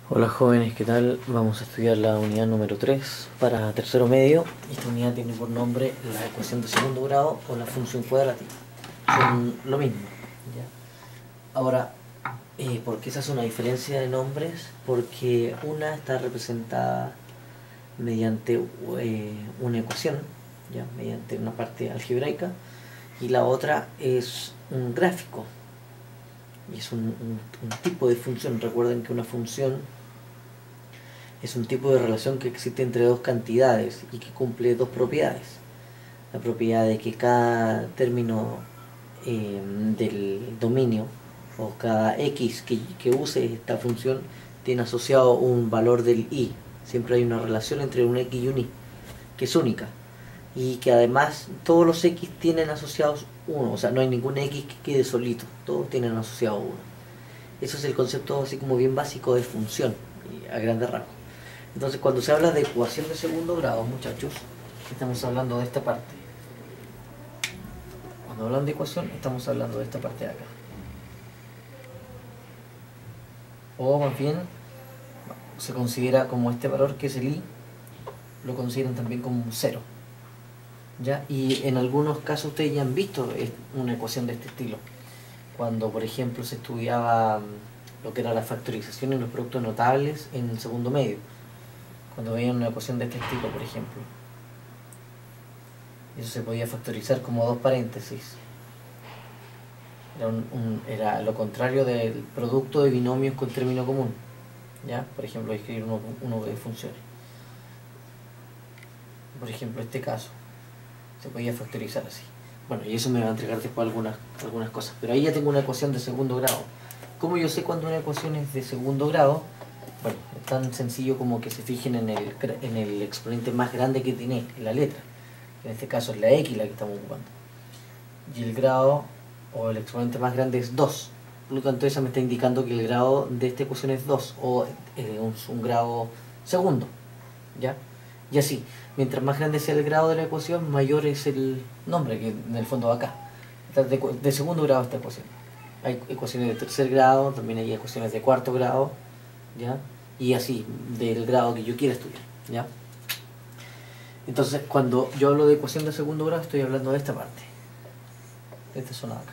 Hola jóvenes, ¿qué tal? Vamos a estudiar la unidad número 3 para tercero medio. Esta unidad tiene por nombre la ecuación de segundo grado o la función cuadrática. Son lo mismo, ¿ya? Ahora, ¿por qué se hace una diferencia de nombres? Porque una está representada mediante una ecuación, ¿ya? Mediante una parte algebraica, y la otra es un gráfico, y es un tipo de función. Recuerden que una función es un tipo de relación que existe entre dos cantidades y que cumple dos propiedades. La propiedad de que cada término del dominio o cada x que use esta función tiene asociado un valor del y. Siempre hay una relación entre un x y un y, que es única. Y que además todos los x tienen asociados 1, o sea, no hay ningún x que quede solito, todos tienen asociado 1. Eso es el concepto así como bien básico de función, a grandes rasgos. Entonces, cuando se habla de ecuación de segundo grado, muchachos, estamos hablando de esta parte. Cuando hablan de ecuación, estamos hablando de esta parte de acá. O más bien, se considera como este valor que es el i, lo consideran también como un cero. ¿Ya? Y en algunos casos ustedes ya han visto una ecuación de este estilo. Cuando, por ejemplo, se estudiaba lo que era la factorización en los productos notables en el segundo medio. Cuando veían una ecuación de este estilo, por ejemplo. Eso se podía factorizar como dos paréntesis. Era lo contrario del producto de binomios con término común. ¿Ya? Por ejemplo, escribir uno de funciones. Por ejemplo, este caso se podía factorizar así. Bueno, y eso me va a entregar después algunas cosas. Pero ahí ya tengo una ecuación de segundo grado. ¿Cómo yo sé cuando una ecuación es de segundo grado? Bueno, es tan sencillo como que se fijen en el exponente más grande que tiene la letra. En este caso es la x la que estamos ocupando. Y el grado o el exponente más grande es 2. Por lo tanto, esa me está indicando que el grado de esta ecuación es 2 o un grado segundo. ¿Ya? Y así, mientras más grande sea el grado de la ecuación, mayor es el nombre, que en el fondo va acá. De segundo grado esta ecuación. Hay ecuaciones de tercer grado, también hay ecuaciones de cuarto grado, ¿ya? Y así, del grado que yo quiera estudiar, ¿ya? Entonces, cuando yo hablo de ecuación de segundo grado, estoy hablando de esta parte, de esta zona de acá,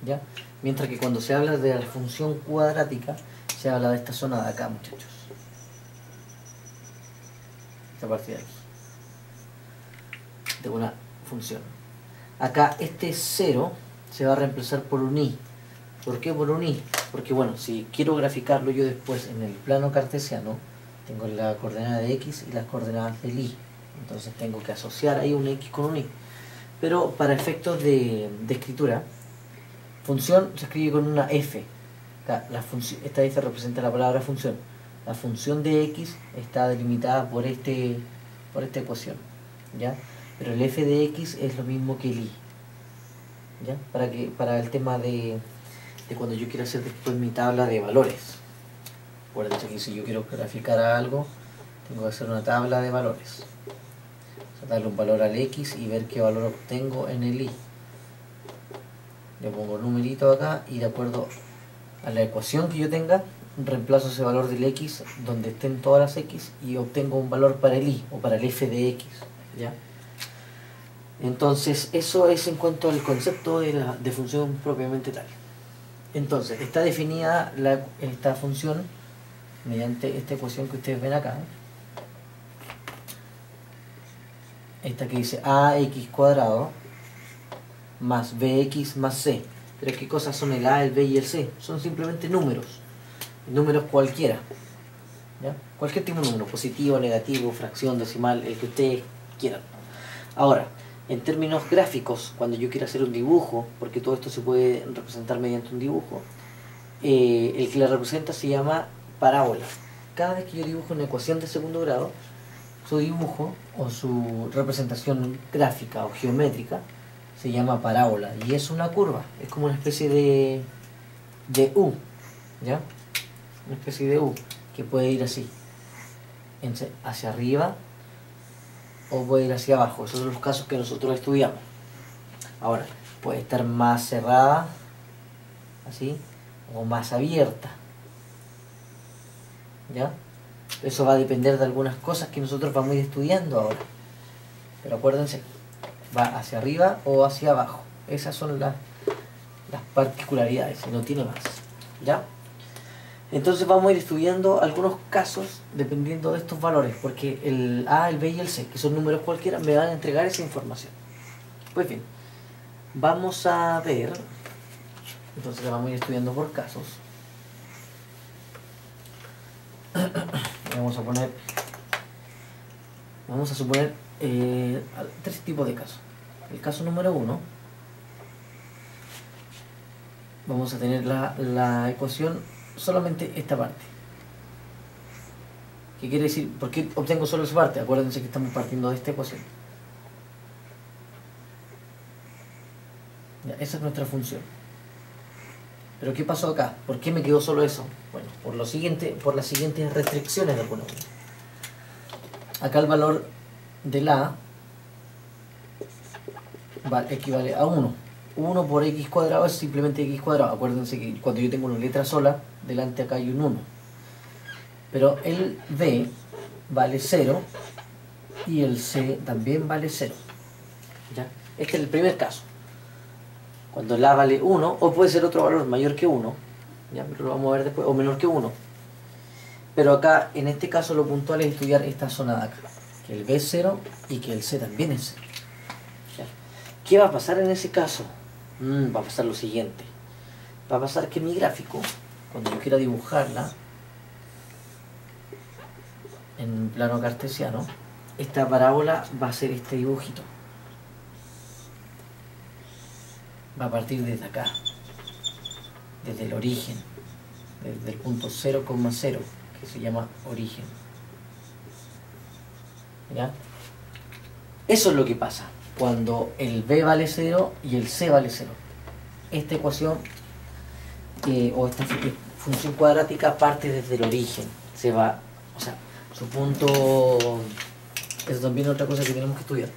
¿ya? Mientras que cuando se habla de la función cuadrática, se habla de esta zona de acá, muchachos. Esta parte de aquí, de una función. Acá este 0 se va a reemplazar por un i. ¿Por qué por un i? Porque bueno, si quiero graficarlo yo después en el plano cartesiano, tengo la coordenada de x y las coordenadas del y. Entonces tengo que asociar ahí un x con un y. Pero para efectos de escritura, función se escribe con una f. Esta f representa la palabra función. La función de x está delimitada por esta ecuación, ¿ya? Pero el f de x es lo mismo que el y, ¿ya? Para el tema de cuando yo quiero hacer después mi tabla de valores. Acuérdense que si yo quiero graficar algo, tengo que hacer una tabla de valores. O sea, darle un valor al x y ver qué valor obtengo en el y. Le pongo el numerito acá y de acuerdo a la ecuación que yo tenga, reemplazo ese valor del x donde estén todas las x y obtengo un valor para el y o para el f de x, ¿ya? Entonces, eso es en cuanto al concepto de función propiamente tal. Entonces, está definida esta función mediante esta ecuación que ustedes ven acá. Esta que dice ax cuadrado más bx más c. Pero ¿qué cosas son el a, el b y el c? Son simplemente números cualquiera, ¿ya? Cualquier tipo de número, positivo, negativo, fracción, decimal, el que ustedes quieran. Ahora, en términos gráficos, cuando yo quiero hacer un dibujo, porque todo esto se puede representar mediante un dibujo, el que la representa se llama parábola. Cada vez que yo dibujo una ecuación de segundo grado, su dibujo o su representación gráfica o geométrica se llama parábola y es una curva, es como una especie de U, ¿ya? Una especie de U que puede ir así, hacia arriba o puede ir hacia abajo. Esos son los casos que nosotros estudiamos. Ahora, puede estar más cerrada, así, o más abierta. ¿ya? Eso va a depender de algunas cosas que nosotros vamos a ir estudiando ahora. Pero acuérdense, va hacia arriba o hacia abajo. Esas son las particularidades, y no tiene más, ¿ya? Entonces vamos a ir estudiando algunos casos dependiendo de estos valores, porque el A, el B y el C, que son números cualquiera, me van a entregar esa información. Pues bien, vamos a ver, entonces la vamos a ir estudiando por casos. Vamos a suponer 3 tipos de casos. El caso número 1, vamos a tener la ecuación solamente esta parte. ¿Qué quiere decir? ¿Por qué obtengo solo esa parte? Acuérdense que estamos partiendo de esta ecuación. Ya, esa es nuestra función. Pero ¿qué pasó acá? ¿Por qué me quedó solo eso? Bueno, por las siguientes restricciones de alguna manera. Acá el valor del A equivale a 1. 1 por x cuadrado es simplemente x cuadrado. Acuérdense que cuando yo tengo una letra sola, delante acá hay un 1. Pero el B vale 0 y el C también vale 0. ¿Ya? Este es el primer caso. Cuando el A vale 1, o puede ser otro valor mayor que 1, ¿ya? Pero lo vamos a ver después, o menor que 1. Pero acá, en este caso, lo puntual es estudiar esta zona de acá. Que el B es 0 y que el C también es 0. ¿Ya? ¿Qué va a pasar en ese caso? Va a pasar lo siguiente. Va a pasar que mi gráfico, cuando yo quiera dibujarla en plano cartesiano, esta parábola va a ser este dibujito. Va a partir desde acá, desde el origen, desde el punto 0,0, que se llama origen. ¿Ya? Eso es lo que pasa cuando el B vale 0 y el C vale 0. Esta ecuación o esta función cuadrática parte desde el origen. Se va, o sea, su punto... Eso también es otra cosa que tenemos que estudiar.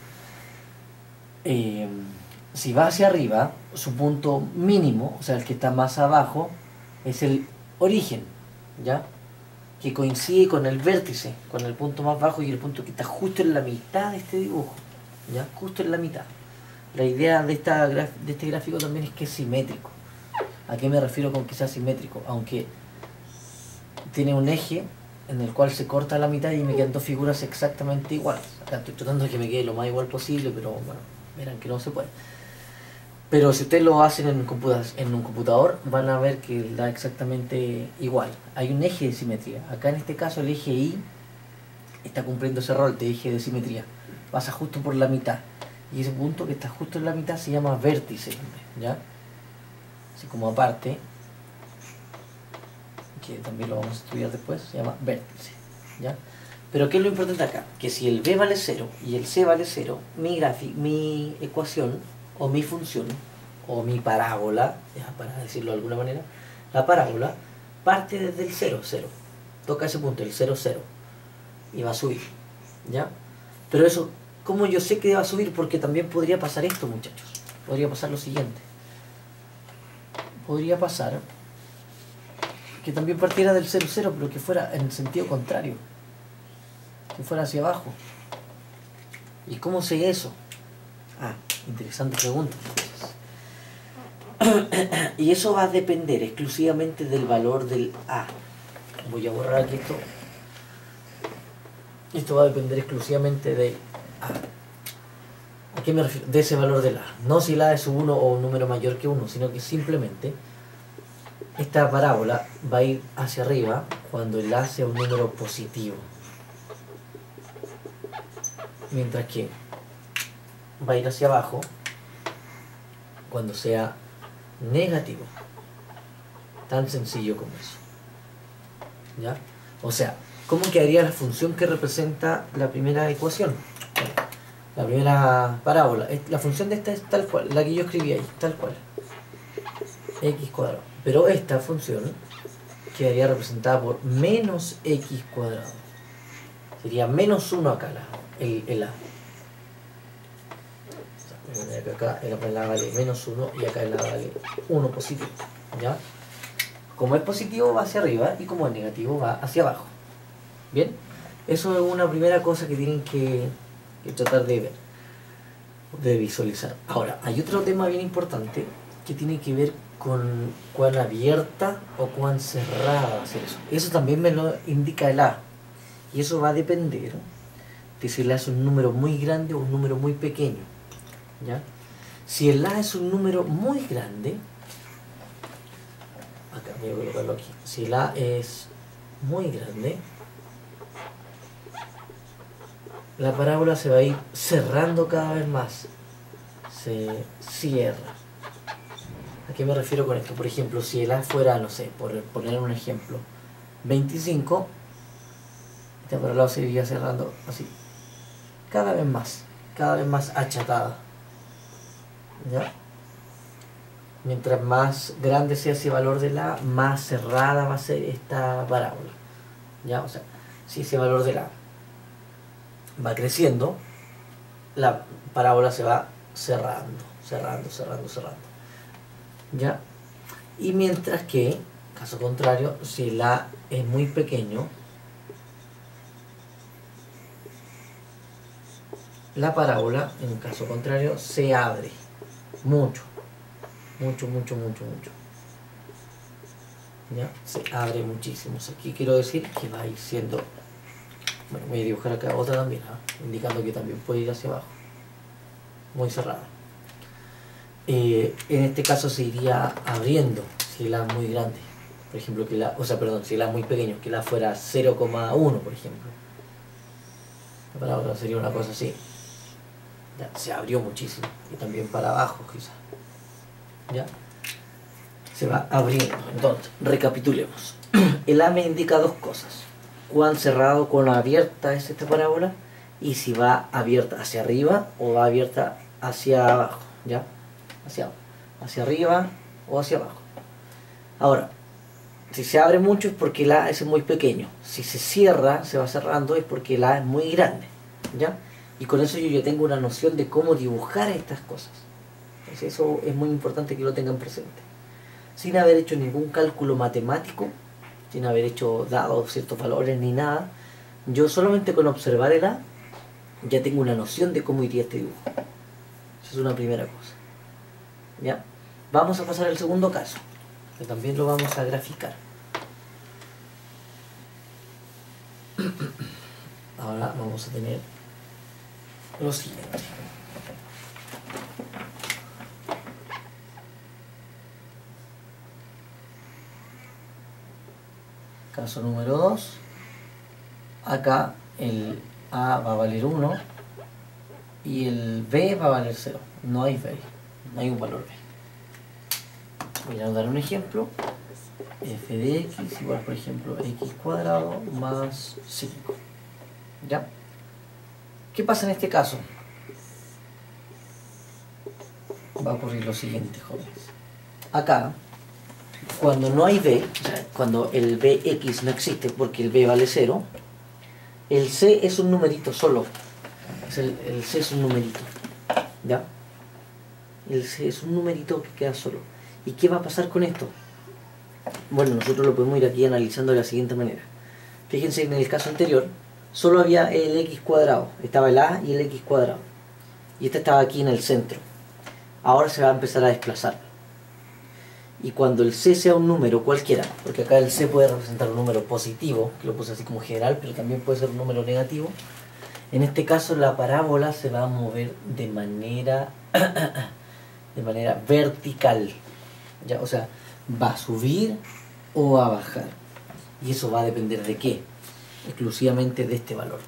Si va hacia arriba, su punto mínimo, o sea, el que está más abajo, es el origen, ¿ya? Que coincide con el vértice, con el punto más bajo y el punto que está justo en la mitad de este dibujo, ¿ya? Justo en la mitad. La idea de este gráfico también es que es simétrico. ¿A qué me refiero con que sea simétrico? Aunque tiene un eje en el cual se corta la mitad y me quedan dos figuras exactamente iguales. Acá estoy tratando de que me quede lo más igual posible, pero bueno, verán que no se puede. Pero si ustedes lo hacen en un computador, van a ver que da exactamente igual. Hay un eje de simetría. Acá en este caso el eje Y está cumpliendo ese rol de eje de simetría. Pasa justo por la mitad. Y ese punto que está justo en la mitad se llama vértice, ¿ya? Así como aparte, que también lo vamos a estudiar después, se llama vértice, ¿ya? Pero ¿qué es lo importante acá? Que si el B vale 0 y el C vale 0, mi ecuación o mi función o mi parábola, ya, para decirlo de alguna manera, la parábola parte desde el 0, 0. Toca ese punto, el 0, 0. Y va a subir, ¿ya? Pero eso, ¿cómo yo sé que va a subir? Porque también podría pasar esto, muchachos. Podría pasar lo siguiente. Podría pasar que también partiera del 0, 0, pero que fuera en sentido contrario. Que fuera hacia abajo. ¿Y cómo sé eso? Interesante pregunta. Y eso va a depender exclusivamente del valor del A. Voy a borrar aquí esto. Esto va a depender exclusivamente de A. ¿A qué me refiero? De ese valor del A. No si el A es 1 o un número mayor que 1, sino que simplemente esta parábola va a ir hacia arriba cuando el A sea un número positivo. Mientras que va a ir hacia abajo cuando sea negativo. Tan sencillo como eso. ¿Ya? O sea, ¿cómo quedaría la función que representa la primera ecuación? La primera parábola. La función de esta es tal cual, la que yo escribí ahí, tal cual. X cuadrado. Pero esta función quedaría representada por menos X cuadrado. Sería menos 1 acá el A. Acá el A vale menos 1 y acá el A vale 1 positivo, ¿ya? Como es positivo va hacia arriba y como es negativo va hacia abajo. Bien, eso es una primera cosa que tienen que tratar de ver, de visualizar. Ahora, hay otro tema bien importante que tiene que ver con cuán abierta o cuán cerrada va a ser eso. Eso también me lo indica el A. Y eso va a depender de si el A es un número muy grande o un número muy pequeño. ¿Ya? Si el A es un número muy grande, acá voy a colocarlo aquí. Si el A es muy grande, la parábola se va a ir cerrando cada vez más. Se cierra. ¿A qué me refiero con esto? Por ejemplo, si el A fuera, no sé, por poner un ejemplo, 25, esta parábola se iría cerrando así, cada vez más achatada. ¿Ya? Mientras más grande sea ese valor de la, más cerrada va a ser esta parábola. ¿Ya? O sea, si ese valor de la va creciendo, la parábola se va cerrando. ¿Ya? Y mientras que, caso contrario, si el A es muy pequeño, la parábola, en caso contrario, se abre mucho. ¿Ya? Se abre muchísimo. Aquí quiero decir que va a ir siendo... Bueno, voy a dibujar acá otra también, indicando que también puede ir hacia abajo. Muy cerrada. En este caso se iría abriendo si el A es muy grande. Por ejemplo, si el A es muy pequeño, que el A fuera 0,1, por ejemplo. La parábola sería una cosa así. Ya, se abrió muchísimo. Y también para abajo, quizás. ¿Ya? Se va abriendo. Entonces, recapitulemos. El A me indica dos cosas: cuán cerrado, cuán abierta es esta parábola, y si va abierta hacia arriba o va abierta hacia abajo. ¿Ya? Hacia arriba o hacia abajo. Ahora, si se abre mucho es porque el A es muy pequeño. Si se cierra, se va cerrando, es porque el A es muy grande. ¿Ya? Y con eso yo ya tengo una noción de cómo dibujar estas cosas. Entonces eso es muy importante que lo tengan presente. Sin haber hecho ningún cálculo matemático, sin haber dado ciertos valores ni nada, yo solamente con observar el A ya tengo una noción de cómo iría este dibujo. Esa es una primera cosa. ¿Ya? Vamos a pasar al segundo caso, que también lo vamos a graficar. Ahora vamos a tener lo siguiente. Caso número 2. Acá el A va a valer 1 y el B va a valer 0. No hay B, no hay un valor B. Voy a dar un ejemplo. F de x igual, por ejemplo, x cuadrado más 5. ¿Ya? ¿Qué pasa en este caso? Va a ocurrir lo siguiente, jóvenes. Acá, cuando no hay b, o sea, cuando el bx no existe porque el b vale 0, el c es un numerito solo. El c es un numerito. ¿Ya? El c es un numerito que queda solo. ¿Y qué va a pasar con esto? Bueno, nosotros lo podemos ir aquí analizando de la siguiente manera. Fíjense, en el caso anterior solo había el x cuadrado, estaba el a y el x cuadrado, y este estaba aquí en el centro. Ahora se va a empezar a desplazar, y cuando el c sea un número cualquiera, porque acá el c puede representar un número positivo, que lo puse así como general, pero también puede ser un número negativo. En este caso la parábola se va a mover de manera vertical, ¿ya? O sea, va a subir o a bajar, y eso va a depender de qué, exclusivamente de este valor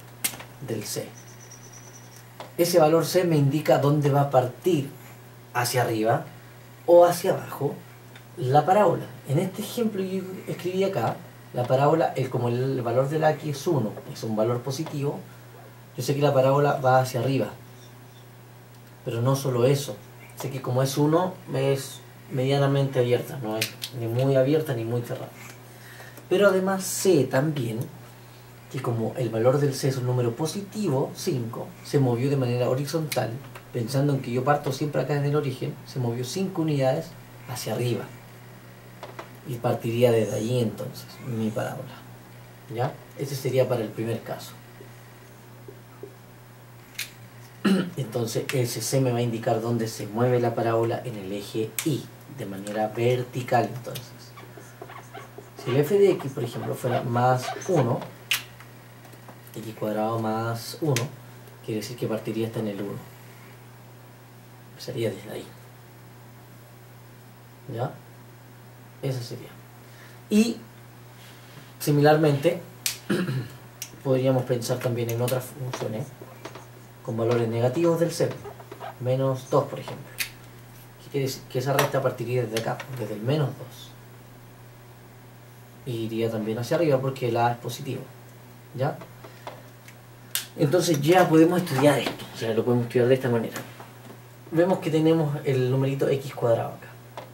del c. Ese valor c me indica dónde va a partir, hacia arriba o hacia abajo, la parábola. En este ejemplo yo escribí acá la parábola, como el valor de la x es 1, es un valor positivo, yo sé que la parábola va hacia arriba. Pero no solo eso, sé que como es 1 es medianamente abierta, no es ni muy abierta ni muy cerrada. Pero además sé también que como el valor del c es un número positivo, 5, se movió de manera horizontal, pensando en que yo parto siempre acá en el origen, se movió 5 unidades hacia arriba. Y partiría desde ahí entonces mi parábola. ¿Ya? Ese sería para el primer caso. Entonces ese C me va a indicar dónde se mueve la parábola en el eje Y, de manera vertical. Entonces, si el f de x, por ejemplo, fuera más 1, x cuadrado más 1, quiere decir que partiría hasta en el 1. Sería desde ahí. ¿Ya? Esa sería. Y, similarmente, podríamos pensar también en otras funciones con valores negativos del C, menos 2, por ejemplo. ¿Qué quiere decir? Que esa recta partiría desde acá, desde el menos 2. Y iría también hacia arriba porque el A es positivo. ¿Ya? Entonces ya podemos estudiar esto. O sea, lo podemos estudiar de esta manera. Vemos que tenemos el numerito x cuadrado acá.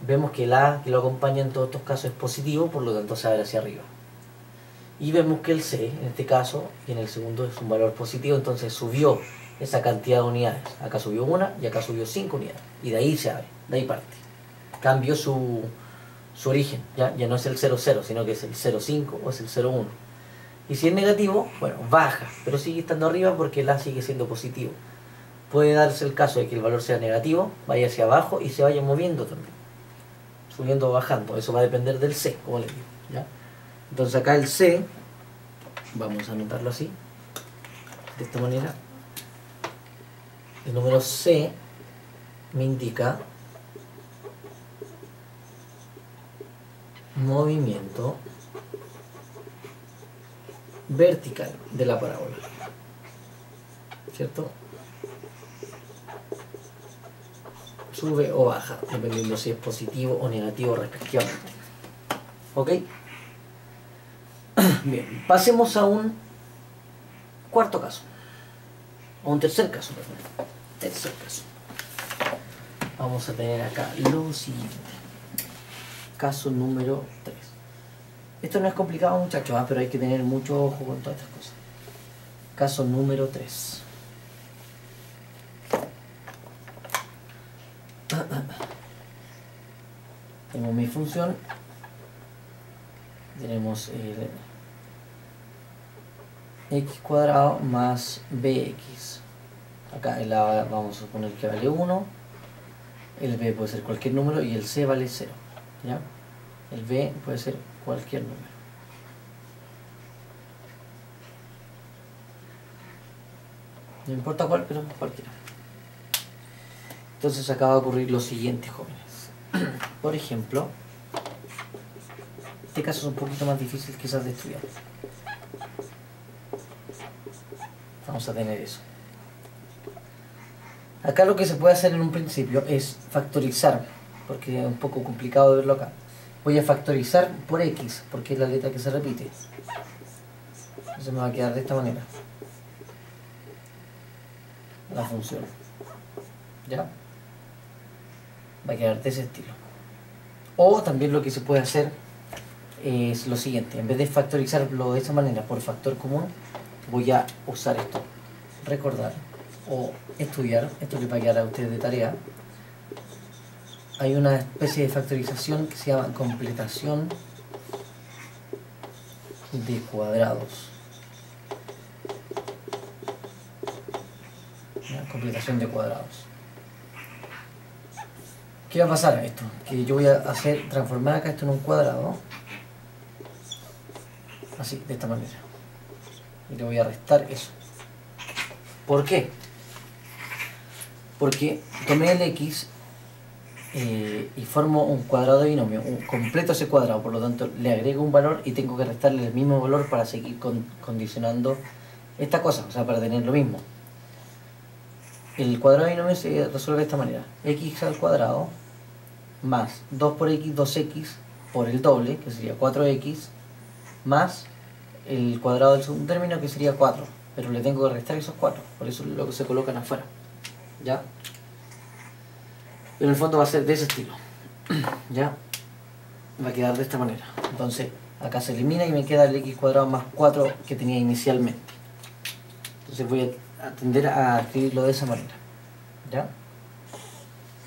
Vemos que el A que lo acompaña en todos estos casos es positivo, por lo tanto se va a ver hacia arriba. Y vemos que el C, en este caso, y en el segundo es un valor positivo, entonces subió esa cantidad de unidades. Acá subió una y acá subió 5 unidades. Y de ahí se abre, de ahí parte. Cambió su origen, ya no es el 0,0, sino que es el 0,5 o es el 0,1. Y si es negativo, bueno, baja, pero sigue estando arriba porque el A sigue siendo positivo. Puede darse el caso de que el valor sea negativo, vaya hacia abajo y se vaya moviendo también. Subiendo o bajando, eso va a depender del C, como les digo. ¿Ya? Entonces acá el C, vamos a anotarlo así, de esta manera. El número C me indica movimiento vertical de la parábola, ¿cierto? Sube o baja, dependiendo si es positivo o negativo respectivamente. ¿Ok? Bien, pasemos a un cuarto caso. O un tercer caso, perdón. Tercer caso. Vamos a tener acá lo siguiente. Caso número 3. Esto no es complicado, muchachos, pero hay que tener mucho ojo con todas estas cosas. Caso número 3. Tenemos mi función. Tenemos el x cuadrado más bx. Acá el a vamos a suponer que vale 1. El b puede ser cualquier número y el c vale 0. ¿Ya? El b puede ser cualquier número. No importa cuál, pero cualquiera. Entonces acaba de ocurrir lo siguiente, jóvenes. Por ejemplo, este caso es un poquito más difícil quizás de estudiar. Vamos a tener eso. Acá lo que se puede hacer en un principio es factorizar, porque es un poco complicado de verlo acá. Voy a factorizar por x, porque es la letra que se repite. Entonces me va a quedar de esta manera la función. ¿Ya? Va a quedar de ese estilo. O también lo que se puede hacer es lo siguiente. En vez de factorizarlo de esa manera por factor común, voy a usar esto. Recordar o estudiar, esto que va a quedar a ustedes de tarea. Hay una especie de factorización que se llama completación de cuadrados. ¿Ya? Completación de cuadrados. ¿Qué va a pasar a esto? Que yo voy a transformar acá esto en un cuadrado. Así, de esta manera. Y le voy a restar eso. ¿Por qué? Porque tomé el x y formo un cuadrado de binomio, completo ese cuadrado, por lo tanto le agrego un valor y tengo que restarle el mismo valor para seguir condicionando esta cosa, o sea, para tener lo mismo. El cuadrado de binomio se resuelve de esta manera: x al cuadrado más 2 por x, 2x por el doble, que sería 4x, más el cuadrado del segundo término, que sería 4, pero le tengo que restar esos 4, por eso es lo que se colocan afuera. ¿Ya? Pero en el fondo va a ser de ese estilo. ¿Ya? Va a quedar de esta manera. Entonces, acá se elimina y me queda el x cuadrado más 4 que tenía inicialmente. Entonces voy a tender a escribirlo de esa manera. ¿Ya?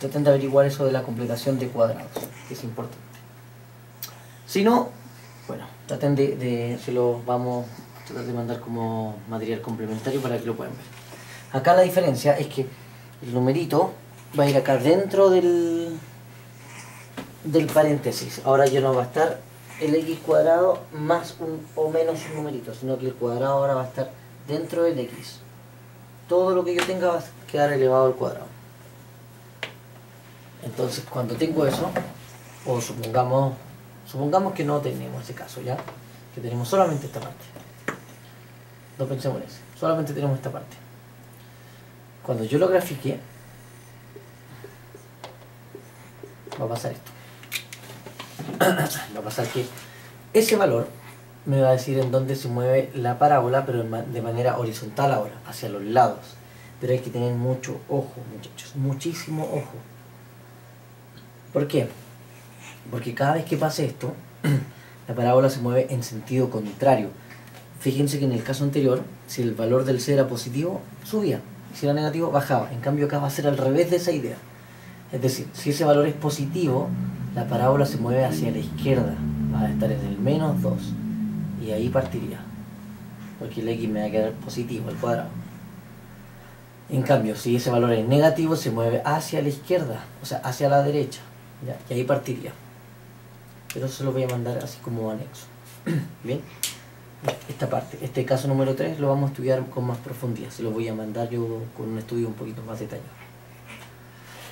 Traten de averiguar eso de la completación de cuadrados, que es importante. Si no, bueno, Traten se lo vamos a tratar de mandar como material complementario para que lo puedan ver. Acá la diferencia es que el numerito va a ir acá dentro del paréntesis. Ahora ya no va a estar el x cuadrado más o menos un numerito, sino que el cuadrado ahora va a estar dentro del x. Todo lo que yo tenga va a quedar elevado al cuadrado. Entonces cuando tengo eso, o supongamos que no tenemos ese caso, ¿ya? Que tenemos solamente esta parte. No pensemos en eso, solamente tenemos esta parte. Cuando yo lo grafique, va a pasar esto. Va a pasar que ese valor me va a decir en dónde se mueve la parábola, pero de manera horizontal ahora, hacia los lados. Pero hay que tener mucho ojo, muchachos, muchísimo ojo. ¿Por qué? Porque cada vez que pase esto, la parábola se mueve en sentido contrario. Fíjense que en el caso anterior, si el valor del C era positivo, subía. Si era negativo, bajaba. En cambio acá va a ser al revés de esa idea. Es decir, si ese valor es positivo, la parábola se mueve hacia la izquierda. Va a estar en el menos 2. Y ahí partiría. Porque el X me va a quedar positivo, al cuadrado. En cambio, si ese valor es negativo, se mueve hacia la izquierda. O sea, hacia la derecha. ¿Ya? Y ahí partiría. Pero eso lo voy a mandar así como anexo. Bien. Esta parte, este caso número 3 lo vamos a estudiar con más profundidad. Se lo voy a mandar yo con un estudio un poquito más detallado.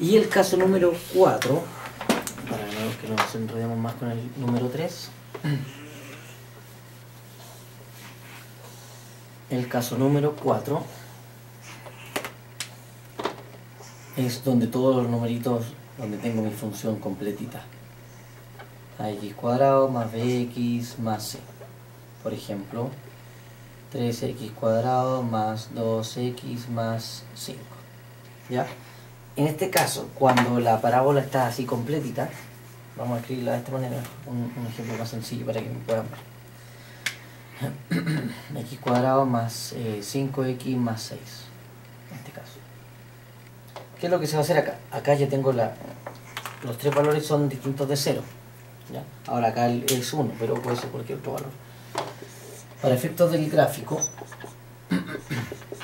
Y el caso número 4, para que no nos enredemos más con el número 3. El caso número 4 es donde todos los numeritos, donde tengo mi función completita. Ax cuadrado más bx más c. Por ejemplo, 3x cuadrado más 2x más 5. ¿Ya? En este caso, cuando la parábola está así completita, vamos a escribirla de esta manera, un ejemplo más sencillo para que me puedan ver. X cuadrado más 5x más 6, en este caso. ¿Qué es lo que se va a hacer acá? Acá ya tengo los tres valores son distintos de 0. ¿Ya? Ahora acá es 1, pero puede ser cualquier otro valor. Para efectos del gráfico,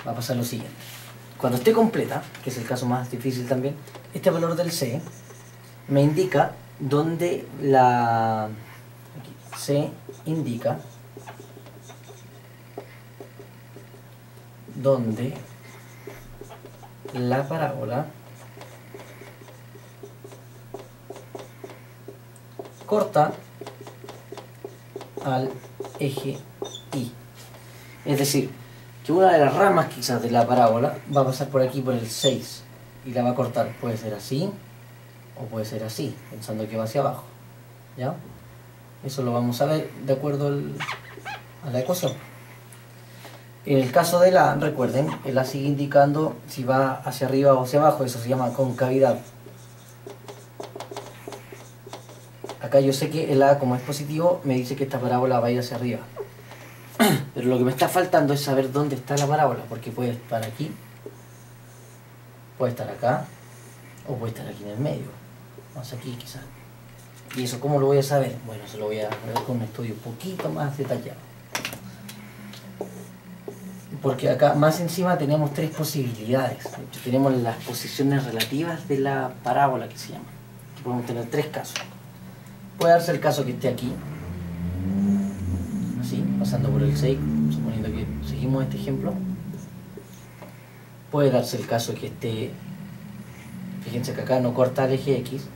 va a pasar lo siguiente. Cuando esté completa, que es el caso más difícil también, este valor del C me indica dónde C indica dónde la parábola corta al eje Y. Es decir, que una de las ramas quizás de la parábola va a pasar por aquí por el 6 y la va a cortar. Puede ser así o puede ser así, pensando que va hacia abajo. ¿Ya? Eso lo vamos a ver de acuerdo a la ecuación. En el caso de la, recuerden, la sigue indicando si va hacia arriba o hacia abajo. Eso se llama concavidad. Acá yo sé que el A, como es positivo, me dice que esta parábola va a ir hacia arriba. Pero lo que me está faltando es saber dónde está la parábola, porque puede estar aquí, puede estar acá, o puede estar aquí en el medio. Vamos aquí quizás. ¿Y eso cómo lo voy a saber? Bueno, se lo voy a ver con un estudio un poquito más detallado. Porque acá más encima tenemos tres posibilidades. De hecho, tenemos las posiciones relativas de la parábola, que se llama. Que podemos tener tres casos. Puede darse el caso que esté aquí, así, pasando por el 6, suponiendo que seguimos este ejemplo. Puede darse el caso que esté, fíjense que acá no corta el eje X.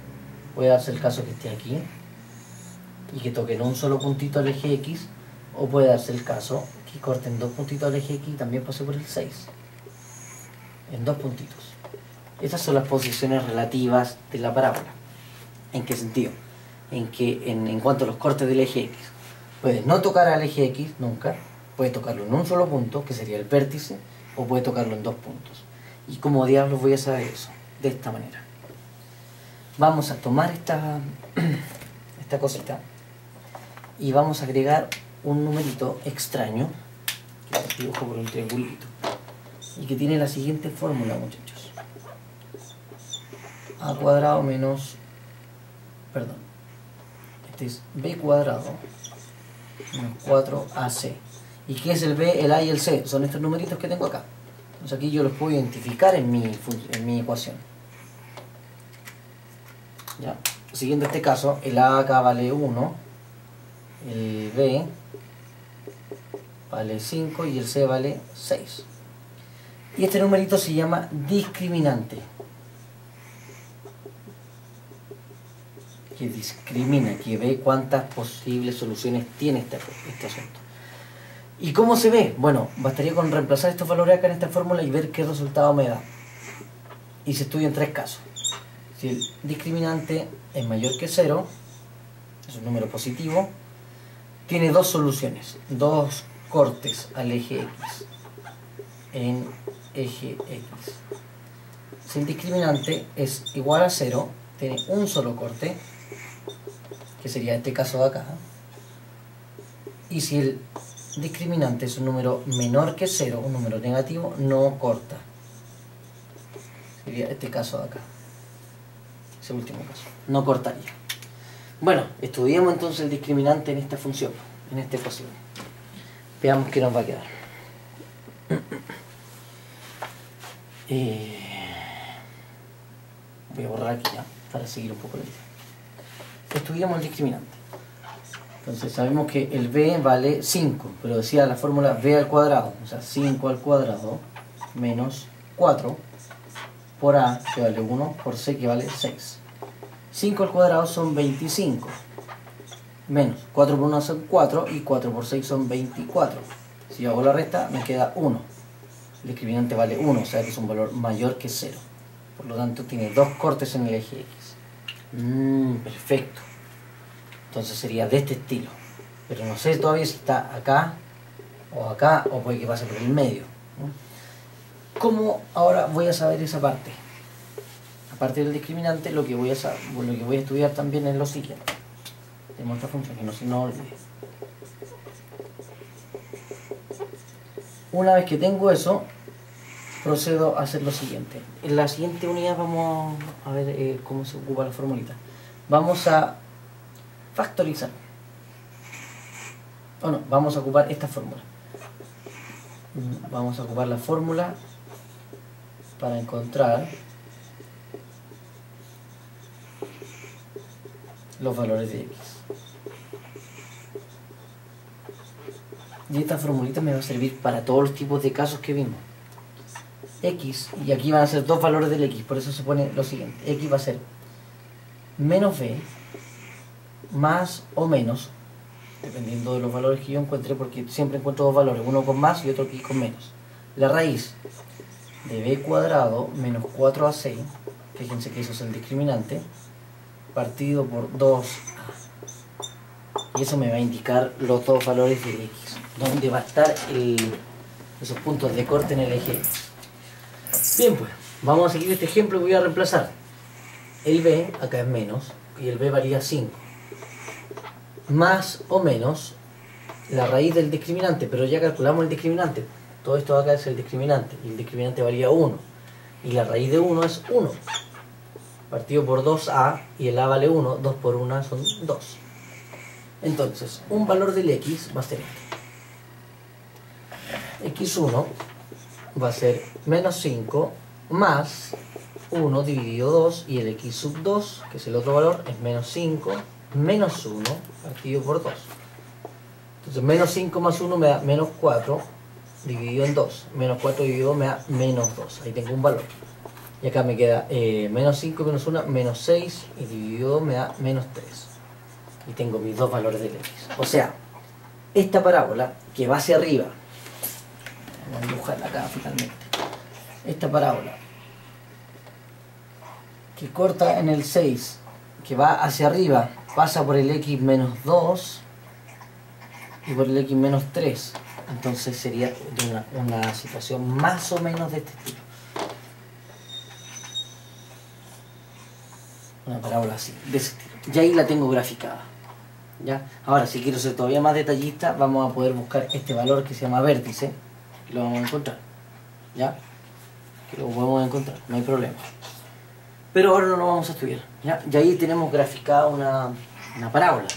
Puede darse el caso que esté aquí y que toque en un solo puntito al eje X, o puede darse el caso que corten dos puntitos al eje X y también pase por el 6, en dos puntitos. Esas son las posiciones relativas de la parábola. ¿En qué sentido? En que en cuanto a los cortes del eje X, puede no tocar al eje X nunca, puede tocarlo en un solo punto, que sería el vértice, o puede tocarlo en dos puntos. ¿Y cómo diablos voy a saber eso? De esta manera. Vamos a tomar esta cosita y vamos a agregar un numerito extraño, que se dibujo por un triangulito, y que tiene la siguiente fórmula, muchachos. A cuadrado menos, perdón, este es b cuadrado menos 4AC. ¿Y qué es el B, el A y el C? Son estos numeritos que tengo acá. Entonces aquí yo los puedo identificar en mi ecuación. ¿Ya? Siguiendo este caso, el A acá vale 1, el B vale 5 y el C vale 6. Y este numerito se llama discriminante, que discrimina, que ve cuántas posibles soluciones tiene este asunto. ¿Y cómo se ve? Bueno, bastaría con reemplazar estos valores acá en esta fórmula y ver qué resultado me da. Y se estudia en tres casos. Si el discriminante es mayor que 0, es un número positivo, tiene dos soluciones, dos cortes al eje X, en eje X. Si el discriminante es igual a 0, tiene un solo corte, que sería este caso de acá. Y si el discriminante es un número menor que 0, un número negativo, no corta. Sería este caso de acá. Ese último caso. No cortaría. Bueno, estudiemos entonces el discriminante en esta función, en esta ecuación. Veamos qué nos va a quedar. Voy a borrar aquí ya, para seguir un poco la idea. Estudiamos el discriminante. Entonces sabemos que el b vale 5, pero decía la fórmula b al cuadrado, o sea 5 al cuadrado menos 4 por a, que vale 1, por c, que vale 6. 5 al cuadrado son 25, menos 4 por 1 son 4 y 4 por 6 son 24. Si hago la resta me queda 1. El discriminante vale 1, o sea que es un valor mayor que 0. Por lo tanto tiene dos cortes en el eje X. Perfecto. Entonces sería de este estilo. Pero no sé todavía si está acá, o puede que pase por el medio. ¿Cómo ahora voy a saber esa parte? Aparte del discriminante, lo que voy a estudiar también es lo siguiente. Tenemos esta función que no se nos olvide. Una vez que tengo eso, procedo a hacer lo siguiente. En la siguiente unidad vamos a ver cómo se ocupa la formulita. Vamos a factorizar. Vamos a ocupar esta fórmula. Vamos a ocupar la fórmula para encontrar los valores de x. Y esta formulita me va a servir para todos los tipos de casos que vimos. X, y aquí van a ser dos valores del x, por eso se pone lo siguiente. X va a ser menos b más o menos, dependiendo de los valores que yo encuentre, porque siempre encuentro dos valores, uno con más y otro aquí con menos. La raíz de b cuadrado menos 4ac, fíjense que eso es el discriminante, partido por 2a. Y eso me va a indicar los dos valores de x, donde va a estar esos puntos de corte en el eje X. Bien, pues, vamos a seguir este ejemplo y voy a reemplazar. El b, acá es menos, y el b valía 5. Más o menos la raíz del discriminante, pero ya calculamos el discriminante. Todo esto acá es el discriminante, y el discriminante valía 1. Y la raíz de 1 es 1. Partido por 2a, y el a vale 1, 2 por 1 son 2. Entonces, un valor del x va a ser este. x1 va a ser menos 5 más 1 dividido 2, y el x sub 2, que es el otro valor, es menos 5 menos 1 partido por 2. Entonces menos 5 más 1 me da menos 4 dividido en 2. Menos 4 dividido 2 me da menos 2. Ahí tengo un valor. Y acá me queda menos 5 menos 1, menos 6, y dividido 2 me da menos 3. Y tengo mis dos valores del x. O sea, esta parábola que va hacia arriba, vamos a dibujarla acá finalmente. Esta parábola que corta en el 6, que va hacia arriba, pasa por el x menos 2 y por el x menos 3. Entonces sería de una situación más o menos de este estilo. Una parábola así, de ese estilo. Y ahí la tengo graficada. ¿Ya? Ahora, si quiero ser todavía más detallista, vamos a poder buscar este valor que se llama vértice, y lo vamos a encontrar. ¿Ya? Que lo podemos encontrar, no hay problema. Pero ahora no lo vamos a estudiar. ¿Ya? Y ahí tenemos graficada una parábola.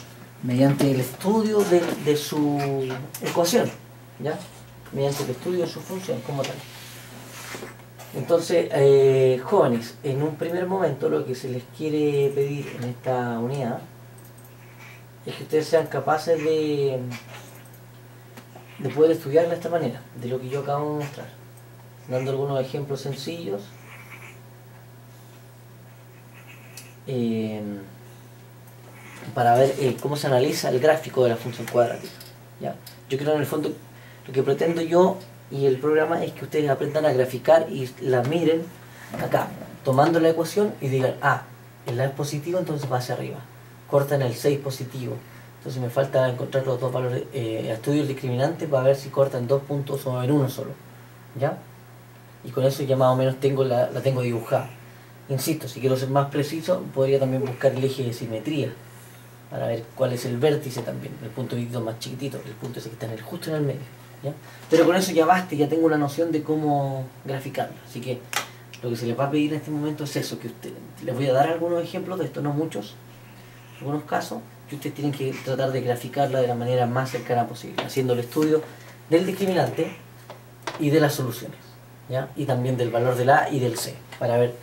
mediante el estudio de su ecuación, ¿ya? Mediante el estudio de su función como tal. Entonces, jóvenes, en un primer momento lo que se les quiere pedir en esta unidad es que ustedes sean capaces de poder estudiarla de esta manera, de lo que yo acabo de mostrar, dando algunos ejemplos sencillos. Para ver cómo se analiza el gráfico de la función cuadrática, ¿ya? Yo creo en el fondo lo que pretendo yo y el programa es que ustedes aprendan a graficar y la miren acá, tomando la ecuación y digan, el A es positivo, entonces va hacia arriba, cortan el 6 positivo, entonces me falta encontrar los dos valores, estudio el discriminante para ver si cortan 2 puntos o en uno solo, ¿ya? Y con eso ya más o menos la tengo dibujada. Insisto, si quiero ser más preciso, podría también buscar el eje de simetría para ver cuál es el vértice también, el punto más chiquitito, el punto ese que está justo en el medio, ¿ya? Pero con eso ya basta, ya tengo una noción de cómo graficarlo. Así que lo que se les va a pedir en este momento es eso, que les voy a dar algunos ejemplos de esto, no muchos, algunos casos, que ustedes tienen que tratar de graficarla de la manera más cercana posible, haciendo el estudio del discriminante y de las soluciones, ¿ya? Y también del valor del A y del C, para ver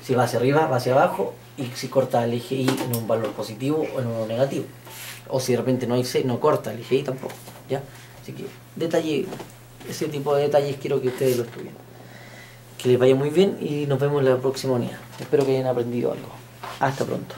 si va hacia arriba, va hacia abajo, y si corta el eje Y en un valor positivo o en uno negativo. O si de repente no hay C, no corta el eje Y tampoco, ¿ya? Así que ese tipo de detalles quiero que ustedes lo estudien. Que les vaya muy bien y nos vemos en la próxima unidad. Espero que hayan aprendido algo. Hasta pronto.